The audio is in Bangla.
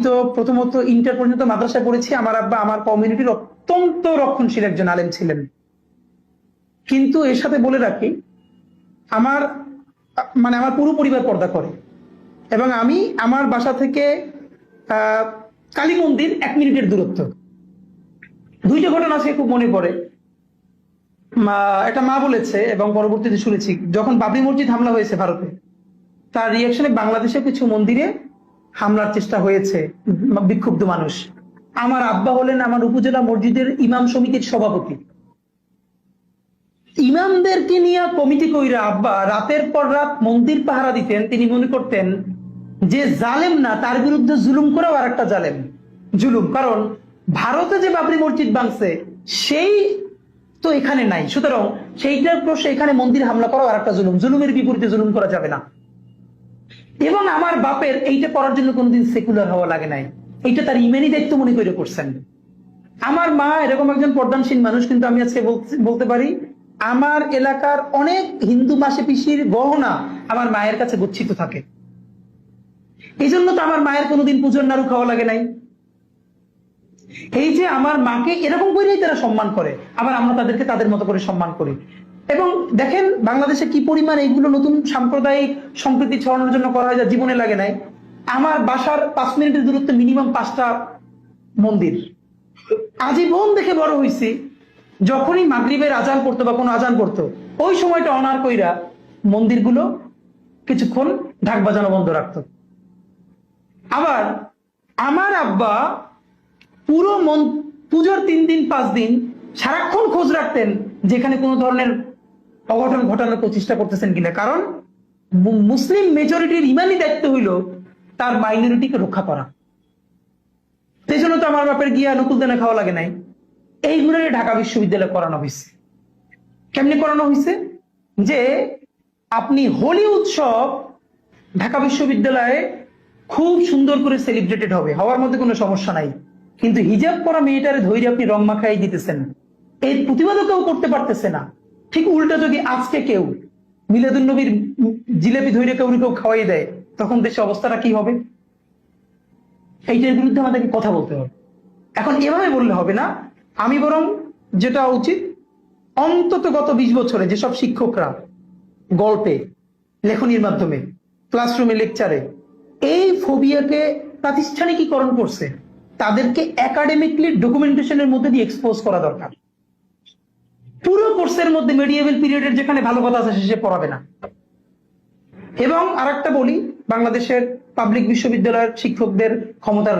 তো প্রথমত ইন্টার পর্যন্ত মাদ্রাসায় পড়েছি। আমার আব্বা আমার কমিউনিটির অত্যন্ত রক্ষণশীল একজন আলেম ছিলেন। কিন্তু এর সাথে বলে রাখি, আমার আমার পুরো পরিবার পর্দা করে, এবং আমি আমার বাসা থেকে কালী মন্দির 1 মিনিটের দূরত্ব। দুইটা ঘটনা আছে খুব মনে পড়ে। একটা মা বলেছে এবং পরবর্তীতে শুনেছি, যখন বাবরি মসজিদ হামলা হয়েছে ভারতে, তার রিয়াকশনে বাংলাদেশের কিছু মন্দিরে হামলার চেষ্টা হয়েছে, বিক্ষুব্ধ মানুষ। আমার আব্বা হলেন আমার উপজেলা মসজিদের ইমাম সমিতির সভাপতি। ইমামদেরকে নিয়ে কমিটি কইরা আব্বা রাতের পর রাত মন্দির পাহারা দিতেন। তিনি মনে করতেন যে জালেম না, তার বিরুদ্ধে জুলুম করাও আর একটা জুলুম। কারণ ভারতে যে বাবরি মসজিদ ভাঙছে সেই তো এখানে নাই, সুতরাং সেইটার প্রশ্নে এখানে মন্দির হামলা করাও আর একটা জুলুমের বিপরীতে জুলুম করা যাবে না। এবং আমার বাপের এইটা করার জন্য কোনোদিন সেকুলার হওয়া লাগে নাই, এইটা তার ইমানি দায়িত্ব মনে করে করছেন। আমার মা এরকম একজন পর্দানশীল মানুষ, কিন্তু আমি আজকে বলতে পারি আমার এলাকার অনেক হিন্দু মাসে পিসির গহনা আমার মায়ের কাছে গচ্ছিত থাকে। এই জন্য তো আমার মায়ের কোনোদিন পুজোর নাড়ু খাওয়া লাগে নাই। এই যে আমার মাকে এরকম করেই তারা সম্মান করে, আবার আমরা তাদেরকে তাদের মতো করে সম্মান করি। এবং দেখেন বাংলাদেশে কি পরিমাণ এইগুলো নতুন সাম্প্রদায়িক সম্প্রীতি ছড়ানোর জন্য করা হয়, যা জীবনে লাগে নাই। আমার বাসার 5 মিনিটের দূরত্বে মিনিমাম 5টা মন্দির। আজীবন দেখে বড় হয়েছি, যখনই মাগরিবের আজান পড়তো বা কোনো আজান পড়তো, ওই সময়টা অনার কইরা মন্দিরগুলো কিছুক্ষণ ঢাক বাজানো বন্ধ রাখতো। আবার আমার আব্বা পুরো পুজোর 3 দিন 5 দিন সারাক্ষণ খোঁজ রাখতেন যেখানে কোনো ধরনের অঘটন ঘটানোর প্রচেষ্টা করতেছেন কিনা। কারণ মুসলিম মেজরিটির ইমানি দায়িত্ব হইল তার মাইনরিটিকে রক্ষা করা। সেই জন্য তো আমার বাপের গিয়া নকুল দানা খাওয়া লাগে নাই। এইগুলো ঢাকা বিশ্ববিদ্যালয়ে করানো হয়েছে। কেমনি করানো হয়েছে যে আপনি হোলি উৎসব ঢাকা বিশ্ববিদ্যালয়ে খুব সুন্দর করে সেলিব্রেটেড হবে, হওয়ার মধ্যে কোনো সমস্যা নাই। কিন্তু হিজাব পরা মেয়েটারে ধৈর্য আপনি রং মাখাই দিতেছেন, এই প্রতিবাদও কেউ করতে পারতেছে না। ঠিক উল্টা যদি আজকে কেউ মিলাদুন নবীর জিলেপি ধৈর্য কেউ খাওয়াই দেয়, তখন দেশের অবস্থাটা কি হবে? এইটার বিরুদ্ধে আমাদেরকে কথা বলতে হবে। এখন এভাবে বললে হবে না। আমি বরং যেটা উচিত, অন্তত গত 20 বছরে যেসব শিক্ষকরা গল্পে, লেখনির মাধ্যমে, ক্লাসরুমে, লেকচারে এই ফোবিয়াকে প্রাতিষ্ঠানিকীকরণ করছে, তাদেরকে একাডেমিকলি ডকুমেন্টেশনের মধ্যে দিয়ে এক্সপোজ করা দরকার। পুরো কোর্সের মধ্যে মেডিয়েভেল পিরিয়ডের যেখানে ভালো কথা আছে সে পড়াবে না। এবং আরেকটা বলি, বাংলাদেশের পাবলিক বিশ্ববিদ্যালয়ের শিক্ষকদের ক্ষমতার